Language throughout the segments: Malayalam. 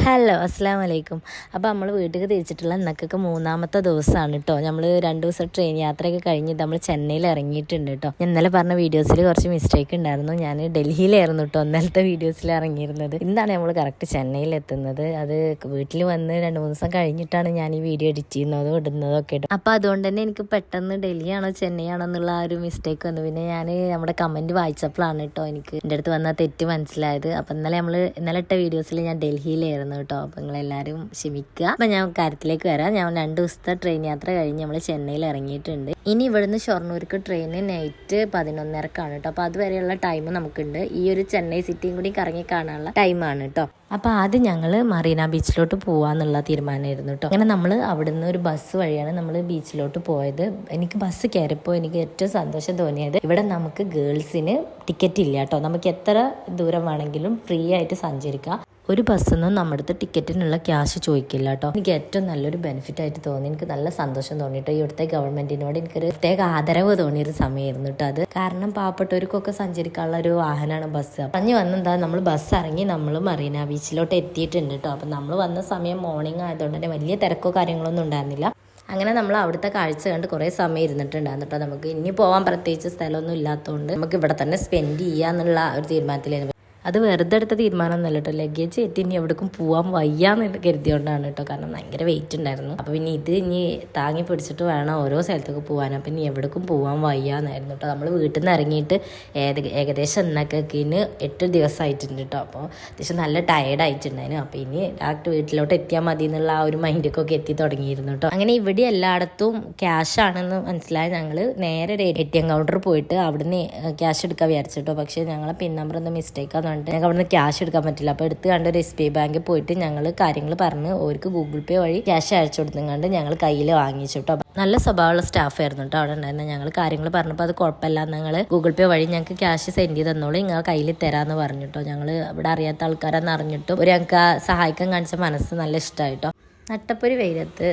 ഹലോ അസ്സാം വലൈക്കും. അപ്പോൾ നമ്മൾ വീട്ടിലേക്ക് തിരിച്ചിട്ടുള്ള ഇന്നക്കൊക്കെ മൂന്നാമത്തെ ദിവസമാണ് കേട്ടോ. നമ്മൾ 2 ദിവസം ട്രെയിൻ യാത്രയൊക്കെ കഴിഞ്ഞ് നമ്മൾ ചെന്നൈയിൽ ഇറങ്ങിയിട്ടുണ്ട് കേട്ടോ. ഞാൻ ഇന്നലെ പറഞ്ഞ വീഡിയോസിൽ കുറച്ച് മിസ്റ്റേക്ക് ഉണ്ടായിരുന്നു. ഞാൻ ഡൽഹിയിലായിരുന്നു കേട്ടോ ഇന്നലത്തെ വീഡിയോസിൽ ഇറങ്ങിയിരുന്നത്. ഇന്നാണ് നമ്മൾ കറക്റ്റ് ചെന്നൈയിൽ എത്തുന്നത്. അത് വീട്ടിൽ വന്ന് 2-3 ദിവസം കഴിഞ്ഞിട്ടാണ് ഞാൻ ഈ വീഡിയോ എഡിറ്റ് ചെയ്യുന്നതും ഇടുന്നതും ഒക്കെ കേട്ടോ. അപ്പോൾ അതുകൊണ്ട് തന്നെ എനിക്ക് പെട്ടെന്ന് ഡൽഹിയാണോ ചെന്നൈ ആണോ എന്നുള്ള ആ ഒരു മിസ്റ്റേക്ക് വന്നു. പിന്നെ ഞാൻ നമ്മുടെ കമൻറ്റ് വായിച്ചപ്പോഴാണ് കേട്ടോ എനിക്ക് എൻ്റെ അടുത്ത് വന്ന തെറ്റ് മനസ്സിലായത്. അപ്പോൾ ഇന്നലെ ഇട്ട വീഡിയോസിൽ ഞാൻ ഡൽഹിയിലായിരുന്നു കേട്ടോ. അപ്പൊ നിങ്ങളെല്ലാരും ക്ഷമിക്കുക. അപ്പൊ ഞാൻ കാര്യത്തിലേക്ക് വരാം. ഞാൻ 2 ദിവസത്തെ ട്രെയിൻ യാത്ര കഴിഞ്ഞ് നമ്മൾ ചെന്നൈയിൽ ഇറങ്ങിയിട്ടുണ്ട്. ഇനി ഇവിടുന്ന് ഷൊർണൂർക്ക് ട്രെയിന് നൈറ്റ് 11:30 കേട്ടോ. അപ്പൊ അതുവരെയുള്ള ടൈം നമുക്കുണ്ട്. ഈ ഒരു ചെന്നൈ സിറ്റിയും കൂടി കറങ്ങി കാണാനുള്ള ടൈമാണ് കേട്ടോ. അപ്പോൾ ആദ്യം ഞങ്ങൾ മറീന ബീച്ചിലോട്ട് പോകാന്നുള്ള തീരുമാനമായിരുന്നു കേട്ടോ. അങ്ങനെ നമ്മൾ അവിടുന്ന് ഒരു ബസ് വഴിയാണ് നമ്മൾ ബീച്ചിലോട്ട് പോയത്. എനിക്ക് ബസ് കയറിയപ്പോൾ എനിക്ക് ഏറ്റവും സന്തോഷം തോന്നിയത് ഇവിടെ നമുക്ക് ഗേൾസിന് ടിക്കറ്റ് ഇല്ല കേട്ടോ. നമുക്ക് എത്ര ദൂരം വേണമെങ്കിലും ഫ്രീ ആയിട്ട് സഞ്ചരിക്കാം. ഒരു ബസ്സിന്നും നമ്മുടെ അടുത്ത് ടിക്കറ്റിനുള്ള ക്യാഷ് ചോദിക്കില്ല കേട്ടോ. എനിക്ക് ഏറ്റവും നല്ലൊരു ബെനിഫിറ്റ് ആയിട്ട് തോന്നി. എനിക്ക് നല്ല സന്തോഷം തോന്നിട്ടോ. ഇവിടുത്തെ ഗവൺമെന്റിനോട് എനിക്കൊരു പ്രത്യേക ആദരവ് തോന്നിയൊരു സമയമായിരുന്നു കേട്ടോ അത്. കാരണം പാവപ്പെട്ടവർക്കൊക്കെ സഞ്ചരിക്കാനുള്ള ഒരു വാഹനമാണ് ബസ്. പറഞ്ഞു വന്നെന്താ നമ്മൾ ബസ് ഇറങ്ങി നമ്മൾ മറീന ബീച്ചിലോട്ട് എത്തിയിട്ടുണ്ട് കേട്ടോ. അപ്പം നമ്മൾ വന്ന സമയം മോർണിംഗ് ആയതുകൊണ്ട് തന്നെ വലിയ തിരക്കോ കാര്യങ്ങളൊന്നും ഉണ്ടായിരുന്നില്ല. അങ്ങനെ നമ്മൾ അവിടുത്തെ കാഴ്ച കണ്ട് കുറേ സമയം ഇരുന്നിട്ടുണ്ടായിരുന്നു കേട്ടോ. നമുക്ക് ഇനി പോകാൻ പ്രത്യേകിച്ച് സ്ഥലമൊന്നും ഇല്ലാത്തതുകൊണ്ട് നമുക്ക് ഇവിടെ തന്നെ സ്പെൻഡ് ചെയ്യാന്നുള്ള ഒരു തീരുമാനത്തിലായിരുന്നു. അത് വെറുതെ എടുത്ത തീരുമാനമൊന്നുമല്ല കേട്ടോ. ലഗേജ് എത്തി ഇനി എവിടേക്കും പോകാൻ വയ്യാന്ന് കരുതിയോണ്ടാണ് കേട്ടോ. കാരണം ഭയങ്കര വെയിറ്റ് ഉണ്ടായിരുന്നു. അപ്പോൾ പിന്നെ ഇത് ഇനി താങ്ങി പിടിച്ചിട്ട് വേണം ഓരോ സ്ഥലത്തേക്ക് പോകാൻ. അപ്പം ഇനി എവിടേക്കും പോകാൻ വയ്യാന്നായിരുന്നു കേട്ടോ. നമ്മൾ വീട്ടിൽ നിന്ന് ഇറങ്ങിയിട്ട് ഏകദേശം എന്നൊക്കെ 8 ദിവസമായിട്ടുണ്ട് കേട്ടോ. അപ്പോൾ അത്യാവശ്യം നല്ല ടയർഡ് ആയിട്ടുണ്ടായിരുന്നു. അപ്പോൾ ഇനി ഡയറക്റ്റ് വീട്ടിലോട്ട് എത്തിയാൽ മതി എന്നുള്ള ആ ഒരു മൈൻഡൊക്കെ എത്തി തുടങ്ങിയിരുന്നു കേട്ടോ. അങ്ങനെ ഇവിടെ എല്ലായിടത്തും ക്യാഷ് ആണെന്ന് മനസ്സിലായി ഞങ്ങൾ നേരെ ATM കൗണ്ടറിൽ പോയിട്ട് അവിടുന്ന് ക്യാഷ് എടുക്കാൻ വിചാരിച്ചിട്ടോ. പക്ഷേ ഞങ്ങളെ പിൻ നമ്പർ ഒന്ന് മിസ്റ്റേക്കാന്ന് ഞങ്ങൾക്ക് അവിടുന്ന് ക്യാഷ് എടുക്കാൻ പറ്റില്ല. അപ്പോൾ എടുത്ത് കണ്ട് ഒരു SBI ബാങ്കിൽ പോയിട്ട് ഞങ്ങൾ കാര്യങ്ങൾ പറഞ്ഞ് അവർക്ക് ഗൂഗിൾ പേ വഴി ക്യാഷ് അയച്ചു കൊടുത്തുകൊണ്ട് ഞങ്ങൾ കയ്യിൽ വാങ്ങിച്ചു കേട്ടോ. നല്ല സ്വഭാവമുള്ള സ്റ്റാഫ് ആയിരുന്നു കേട്ടോ അവിടെ ഉണ്ടായിരുന്നു. ഞങ്ങൾ കാര്യങ്ങൾ പറഞ്ഞപ്പോൾ അത് കുഴപ്പമില്ല, ഞങ്ങൾ ഗൂഗിൾ പേ വഴി ഞങ്ങൾക്ക് ക്യാഷ് സെൻഡ് ചെയ്ത് തന്നോളൂ, നിങ്ങൾ കയ്യിൽ തരാമെന്ന് പറഞ്ഞു കേട്ടോ. ഞങ്ങൾ ഇവിടെ അറിയാത്ത ആൾക്കാരെന്ന് അറിഞ്ഞിട്ടും ഞങ്ങൾക്ക് സഹായിക്കാൻ കാണിച്ച മനസ്സ് നല്ല ഇഷ്ടമായിട്ടോ. നട്ടപ്പൊരി വെയിലത്ത്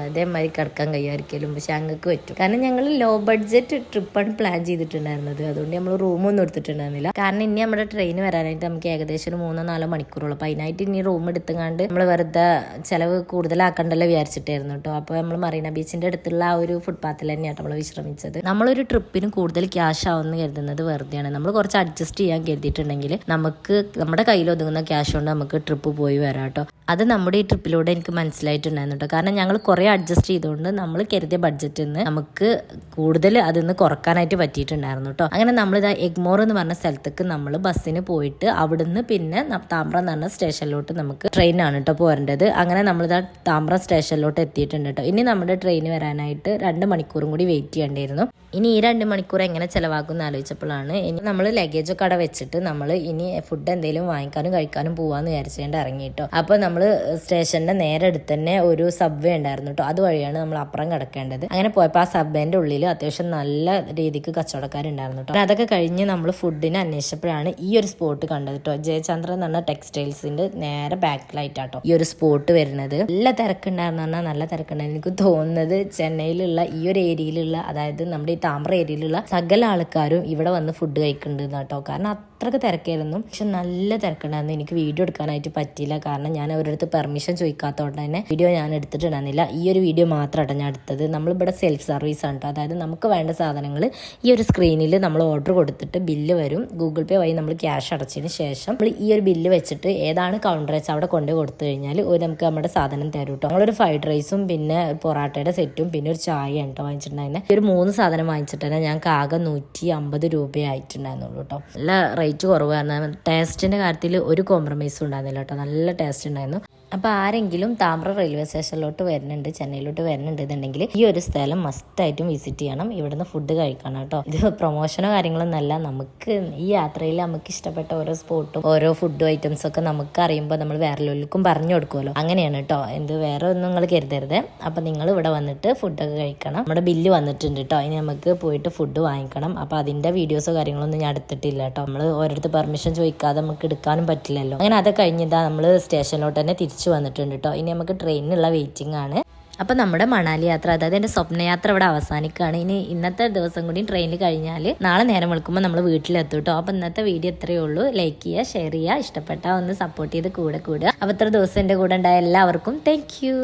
അതേമാതിരി കിടക്കാൻ കഴിയായിരിക്കലും പക്ഷെ ഞങ്ങൾക്ക് പറ്റും. കാരണം ഞങ്ങൾ ലോ ബഡ്ജറ്റ് ട്രിപ്പാണ് പ്ലാൻ ചെയ്തിട്ടുണ്ടായിരുന്നത്. അതുകൊണ്ട് നമ്മൾ റൂമൊന്നും എടുത്തിട്ടുണ്ടായിരുന്നില്ല. കാരണം ഇനി നമ്മുടെ ട്രെയിൻ വരാനായിട്ട് നമുക്ക് ഏകദേശം ഒരു 3-4 മണിക്കൂറുള്ളൂ. അപ്പോൾ അതിനായിട്ട് ഇനി റൂം എടുത്തുകൊണ്ട് നമ്മൾ വെറുതെ ചിലവ് കൂടുതലാക്കണ്ടല്ലോ വിചാരിച്ചിട്ടായിരുന്നു കേട്ടോ. അപ്പോൾ നമ്മൾ മറീന ബീച്ചിൻ്റെ അടുത്തുള്ള ആ ഒരു ഫുട്പാത്തിൽ തന്നെയാണ് നമ്മൾ വിശ്രമിച്ചത്. നമ്മളൊരു ട്രിപ്പിന് കൂടുതൽ ക്യാഷ് ആവുമെന്ന് കരുതുന്നത് വെറുതെയാണ്. നമ്മൾ കുറച്ച് അഡ്ജസ്റ്റ് ചെയ്യാൻ കരുതിയിട്ടുണ്ടെങ്കിൽ നമുക്ക് നമ്മുടെ കയ്യിൽ ഒതുങ്ങുന്ന ക്യാഷ് കൊണ്ട് നമുക്ക് ട്രിപ്പ് പോയി വരാം കേട്ടോ. അത് നമ്മുടെ ഈ ട്രിപ്പിലൂടെ എനിക്ക് മനസ്സിലായിട്ടുണ്ടായിരുന്നു കേട്ടോ. കാരണം ഞങ്ങൾ കുറേ അഡ്ജസ്റ്റ് ചെയ്തുകൊണ്ട് നമ്മൾ കരുതിയ ബഡ്ജറ്റിൽ നിന്ന് നമുക്ക് കൂടുതൽ അതിൽ നിന്ന് കുറക്കാനായിട്ട് പറ്റിയിട്ടുണ്ടായിരുന്നു കേട്ടോ. അങ്ങനെ നമ്മളിതാ എഗ്മോർ എന്ന് പറഞ്ഞ സ്ഥലത്തേക്ക് നമ്മൾ ബസ്സിന് പോയിട്ട് അവിടുന്ന് പിന്നെ താമ്പ്ര എന്ന് പറഞ്ഞ സ്റ്റേഷനിലോട്ട് നമുക്ക് ട്രെയിനാണ് കേട്ടോ പോരേണ്ടത്. അങ്ങനെ നമ്മളിതാ താമ്പ്ര സ്റ്റേഷനിലോട്ട് എത്തിയിട്ടുണ്ട് കേട്ടോ. ഇനി നമ്മുടെ ട്രെയിൻ വരാനായിട്ട് 2 മണിക്കൂറും കൂടി വെയിറ്റ് ചെയ്യേണ്ടിയിരുന്നു. ഇനി ഈ 2 മണിക്കൂർ എങ്ങനെ ചിലവാക്കും എന്ന് ആലോചിച്ചപ്പോഴാണ് ഇനി നമ്മൾ ലഗേജൊക്കെ അവിടെ വെച്ചിട്ട് നമ്മൾ ഇനി ഫുഡ് എന്തെങ്കിലും വാങ്ങിക്കാനും കഴിക്കാനും പോവാന്ന് വിചാരിച്ചുകൊണ്ട് ഇറങ്ങി കേട്ടോ. അപ്പോൾ നമ്മൾ സ്റ്റേഷൻ്റെ നേരെ അടുത്ത് തന്നെ ഒരു സബ്വേ ഉണ്ടായിരുന്നു കേട്ടോ. അതുവഴിയാണ് നമ്മൾ അപ്പുറം കിടക്കേണ്ടത്. അങ്ങനെ പോയപ്പോൾ ആ സബ്വേൻ്റെ ഉള്ളിൽ അത്യാവശ്യം നല്ല രീതിക്ക് കച്ചവടക്കാരുണ്ടായിരുന്നു കേട്ടോ. അതൊക്കെ കഴിഞ്ഞ് നമ്മൾ ഫുഡിന് അന്വേഷിച്ചപ്പോഴാണ് ഈ ഒരു സ്പോട്ട് കണ്ടത് കേട്ടോ. ജയചന്ദ്രൻ എന്ന് പറഞ്ഞ ടെക്സ്റ്റൈൽസിന്റെ നേരെ ബാക്കിലായിട്ടാട്ടോ ഈ ഒരു സ്പോട്ട് വരുന്നത്. നല്ല തിരക്കുണ്ടായിരുന്നു പറഞ്ഞാൽ നല്ല തിരക്കുണ്ടായിരുന്നു. എനിക്ക് തോന്നുന്നത് ചെന്നൈയിലുള്ള ഈ ഒരു ഏരിയയിലുള്ള അതായത് നമ്മുടെ ഈ താമ്പ്ര ഏരിയയിലുള്ള സകല ആൾക്കാരും ഇവിടെ വന്ന് ഫുഡ് കഴിക്കുന്നുണ്ട് കേട്ടോ. കാരണം അത്രക്ക് തിരക്കായിരുന്നു. പക്ഷെ നല്ല തിരക്കുണ്ടായിരുന്നു. എനിക്ക് വീഡിയോ എടുക്കാനായിട്ട് പറ്റിയില്ല. കാരണം ഞാൻ അവരടുത്ത് പെർമിഷൻ ചോദിക്കാത്തതുകൊണ്ട് തന്നെ വീഡിയോ ഞാൻ എടുത്തിട്ടുണ്ടായിരുന്നില്ല. ഈ ഒരു വീഡിയോ മാത്രമായിട്ടാണ് ഞാൻ എടുത്തത്. നമ്മളിവിടെ സെൽഫ് സർവീസ് ആണ് കേട്ടോ. അതായത് നമുക്ക് വേണ്ട സാധനങ്ങൾ ഈ ഒരു സ്ക്രീനിൽ നമ്മൾ ഓർഡർ കൊടുത്തിട്ട് ബില്ല് വരും. ഗൂഗിൾ പേ വഴി നമ്മൾ ക്യാഷ് അടച്ചതിന് ശേഷം നമ്മൾ ഈ ഒരു ബില്ല് വെച്ചിട്ട് ഏതാണ് കൗണ്ടർ വെച്ച് അവിടെ കൊണ്ടുപോയി കൊടുത്തു കഴിഞ്ഞാൽ നമുക്ക് നമ്മുടെ സാധനം തരും കേട്ടോ. നമ്മളൊരു ഫ്രൈഡ് റൈസും പിന്നെ പൊറാട്ടയുടെ സെറ്റും പിന്നെ ഒരു ചായ കേട്ടോ വാങ്ങിച്ചിട്ടുണ്ടായിരുന്നു. ഈ ഒരു 3 സാധനം വാങ്ങിച്ചിട്ട് തന്നെ ഞങ്ങൾക്ക് ആകെ 150 രൂപയായിട്ടുണ്ടായിരുന്നുള്ളൂ കേട്ടോ. നല്ല റേറ്റ് കുറവായിരുന്നു. ടേസ്റ്റിൻ്റെ കാര്യത്തിൽ ഒരു കോംപ്രമൈസും ഉണ്ടായിരുന്നില്ല കേട്ടോ. നല്ല ടേസ്റ്റ് ഉണ്ടായിരുന്നു. അപ്പോൾ ആരെങ്കിലും താമ്പ്ര റെയിൽവേ സ്റ്റേഷനിലോട്ട് വരുന്നുണ്ട്, ചെന്നൈയിലോട്ട് വരുന്നുണ്ട് എന്നുണ്ടെങ്കിൽ ഈ ഒരു സ്ഥലം മസ്റ്റായിട്ടും വിസിറ്റ് ചെയ്യണം. ഇവിടുന്ന് ഫുഡ് കഴിക്കണം കേട്ടോ. ഇത് പ്രൊമോഷനോ കാര്യങ്ങളൊന്നല്ല. നമുക്ക് ഈ യാത്രയിൽ നമുക്ക് ഇഷ്ടപ്പെട്ട ഓരോ സ്പോട്ടും ഓരോ ഫുഡ് ഐറ്റംസും ഒക്കെ നമുക്ക് അറിയുമ്പോൾ നമ്മൾ വേറെല്ലോർക്കും പറഞ്ഞു കൊടുക്കുമല്ലോ. അങ്ങനെയാണ് കേട്ടോ. വേറെ ഒന്നും നിങ്ങൾ കരുതരുത്. അപ്പം നിങ്ങൾ ഇവിടെ വന്നിട്ട് ഫുഡൊക്കെ കഴിക്കണം. നമ്മുടെ ബില്ല് വന്നിട്ടുണ്ട് കേട്ടോ. ഇനി നമുക്ക് പോയിട്ട് ഫുഡ് വാങ്ങിക്കണം. അപ്പോൾ അതിൻ്റെ വീഡിയോസോ കാര്യങ്ങളൊന്നും ഞാൻ എടുത്തിട്ടില്ല കേട്ടോ. നമ്മൾ ഓരോരുത്തർ പെർമിഷൻ ചോദിക്കാതെ നമുക്ക് എടുക്കാനും പറ്റില്ലല്ലോ. അങ്ങനെ അത് കഴിഞ്ഞിട്ടാ നമ്മൾ സ്റ്റേഷനിലോട്ട് തന്നെ തിരിച്ചു വന്നിട്ടുണ്ട് കേട്ടോ. ഇനി നമുക്ക് ട്രെയിനിനുള്ള വെയിറ്റിംഗ് ആണ്. അപ്പോൾ നമ്മുടെ മണാലി യാത്ര, അതായത് എൻ്റെ സ്വപ്നയാത്ര ഇവിടെ അവസാനിക്കുകയാണ്. ഇനി ഇന്നത്തെ ദിവസം കൂടി ട്രെയിനിൽ കഴിഞ്ഞാൽ നാളെ നേരം വെളുക്കുമ്പോൾ നമ്മൾ വീട്ടിലെത്തും കേട്ടോ. അപ്പോൾ ഇന്നത്തെ വീഡിയോ ഇത്രയേ ഉള്ളൂ. ലൈക്ക് ചെയ്യുക, ഷെയർ ചെയ്യുക, ഇഷ്ടപ്പെട്ടാൽ ഒന്ന് സപ്പോർട്ട് ചെയ്ത് കൂടെ കൂടുക. അപ്പോൾ ഇത്ര ദിവസം എൻ്റെ കൂടെ ഉണ്ടായ എല്ലാവർക്കും താങ്ക് യു.